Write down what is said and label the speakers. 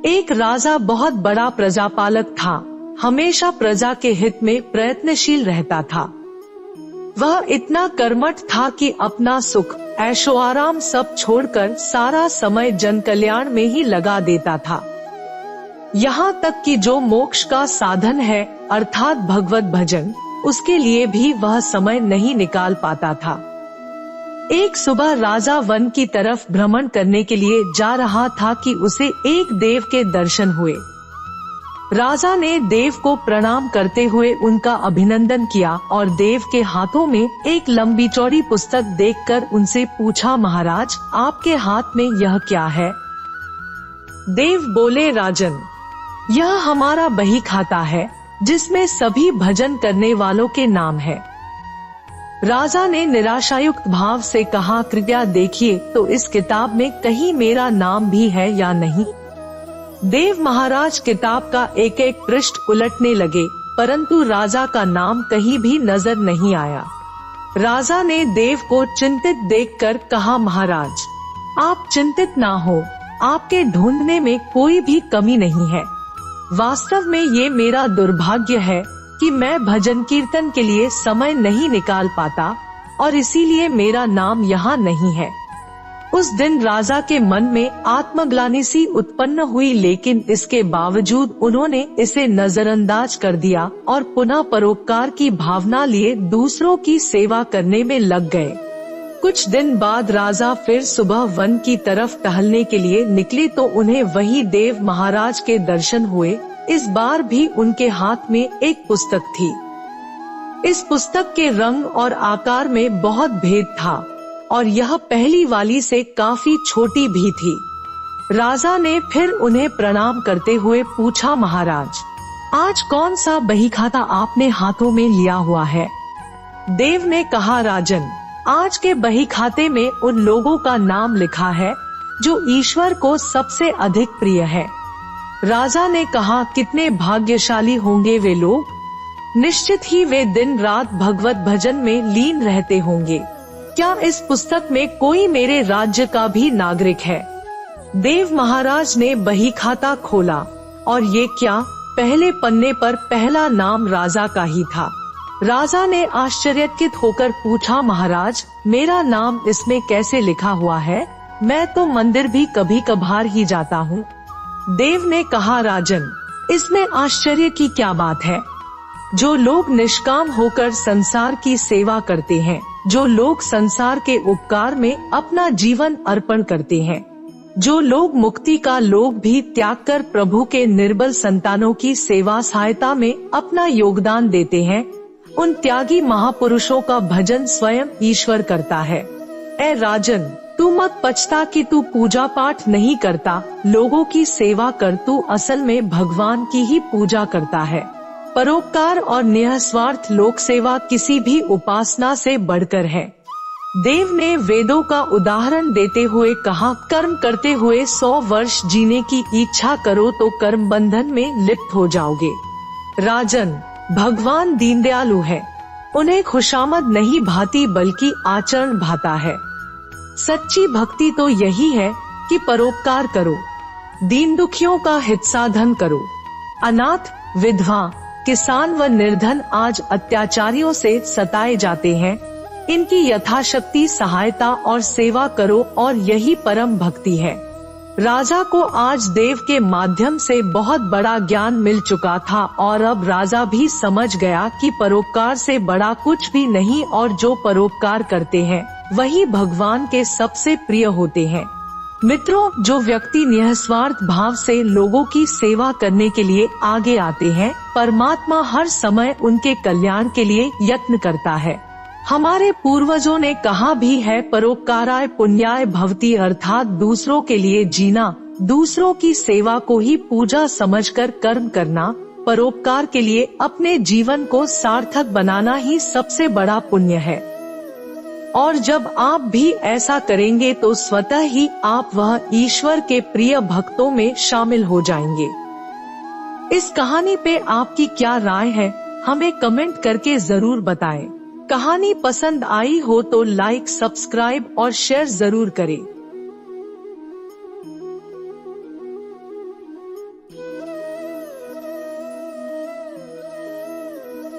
Speaker 1: एक राजा बहुत बड़ा प्रजापालक था, हमेशा प्रजा के हित में प्रयत्नशील रहता था। वह इतना कर्मठ था कि अपना सुख, ऐशो आराम सब छोड़कर सारा समय जन कल्याण में ही लगा देता था। यहाँ तक कि जो मोक्ष का साधन है अर्थात भगवत भजन, उसके लिए भी वह समय नहीं निकाल पाता था। एक सुबह राजा वन की तरफ भ्रमण करने के लिए जा रहा था कि उसे एक देव के दर्शन हुए। राजा ने देव को प्रणाम करते हुए उनका अभिनंदन किया और देव के हाथों में एक लंबी चौड़ी पुस्तक देखकर उनसे पूछा, महाराज आपके हाथ में यह क्या है? देव बोले, राजन यह हमारा बही खाता है जिसमें सभी भजन करने वालों के नाम है। राजा ने निराशायुक्त भाव से कहा, कृपया देखिए तो इस किताब में कहीं मेरा नाम भी है या नहीं। देव महाराज किताब का एक एक पृष्ठ उलटने लगे, परंतु राजा का नाम कहीं भी नजर नहीं आया। राजा ने देव को चिंतित देखकर कहा, महाराज आप चिंतित ना हो, आपके ढूंढने में कोई भी कमी नहीं है। वास्तव में ये मेरा दुर्भाग्य है कि मैं भजन कीर्तन के लिए समय नहीं निकाल पाता और इसीलिए मेरा नाम यहाँ नहीं है। उस दिन राजा के मन में आत्मग्लानि सी उत्पन्न हुई, लेकिन इसके बावजूद उन्होंने इसे नजरअंदाज कर दिया और पुनः परोपकार की भावना लिए दूसरों की सेवा करने में लग गए। कुछ दिन बाद राजा फिर सुबह वन की तरफ टहलने के लिए निकले तो उन्हें वही देव महाराज के दर्शन हुए। इस बार भी उनके हाथ में एक पुस्तक थी। इस पुस्तक के रंग और आकार में बहुत भेद था और यह पहली वाली से काफी छोटी भी थी। राजा ने फिर उन्हें प्रणाम करते हुए पूछा, महाराज आज कौन सा बही खाता आपने हाथों में लिया हुआ है? देव ने कहा, राजन आज के बही खाते में उन लोगों का नाम लिखा है जो ईश्वर को सबसे अधिक प्रिय है। राजा ने कहा, कितने भाग्यशाली होंगे वे लोग, निश्चित ही वे दिन रात भगवत भजन में लीन रहते होंगे। क्या इस पुस्तक में कोई मेरे राज्य का भी नागरिक है? देव महाराज ने बही खाता खोला और ये क्या, पहले पन्ने पर पहला नाम राजा का ही था। राजा ने आश्चर्यचकित होकर पूछा, महाराज मेरा नाम इसमें कैसे लिखा हुआ है? मैं तो मंदिर भी कभी कभार ही जाता हूँ। देव ने कहा, राजन इसमें आश्चर्य की क्या बात है? जो लोग निष्काम होकर संसार की सेवा करते हैं, जो लोग संसार के उपकार में अपना जीवन अर्पण करते हैं, जो लोग मुक्ति का लोभ भी त्याग कर प्रभु के निर्बल संतानों की सेवा सहायता में अपना योगदान देते हैं, उन त्यागी महापुरुषों का भजन स्वयं ईश्वर करता है। ऐ राजन तू मत पछता कि तू पूजा पाठ नहीं करता, लोगों की सेवा कर, तू असल में भगवान की ही पूजा करता है। परोपकार और निःस्वार्थ लोक सेवा किसी भी उपासना से बढ़कर है। देव ने वेदों का उदाहरण देते हुए कहा, कर्म करते हुए 100 वर्ष जीने की इच्छा करो तो कर्म बंधन में लिप्त हो जाओगे। राजन भगवान दीनदयालु है, उन्हें खुशामद नहीं भाती बल्कि आचरण भाता है। सच्ची भक्ति तो यही है कि परोपकार करो, दीन दुखियों का हित साधन करो। अनाथ, विधवा, किसान व निर्धन आज अत्याचारियों से सताए जाते हैं, इनकी यथाशक्ति सहायता और सेवा करो और यही परम भक्ति है। राजा को आज देव के माध्यम से बहुत बड़ा ज्ञान मिल चुका था और अब राजा भी समझ गया कि परोपकार से बड़ा कुछ भी नहीं और जो परोपकार करते हैं वही भगवान के सबसे प्रिय होते हैं। मित्रों, जो व्यक्ति निःस्वार्थ भाव से लोगों की सेवा करने के लिए आगे आते हैं, परमात्मा हर समय उनके कल्याण के लिए यत्न करता है। हमारे पूर्वजों ने कहा भी है, परोपकाराय पुण्याय भवति, अर्थात दूसरों के लिए जीना, दूसरों की सेवा को ही पूजा समझकर कर्म करना, परोपकार के लिए अपने जीवन को सार्थक बनाना ही सबसे बड़ा पुण्य है। और जब आप भी ऐसा करेंगे तो स्वतः ही आप वह ईश्वर के प्रिय भक्तों में शामिल हो जाएंगे। इस कहानी पे आपकी क्या राय है, हमें कमेंट करके जरूर बताएं। कहानी पसंद आई हो तो लाइक, सब्सक्राइब और शेयर जरूर करें।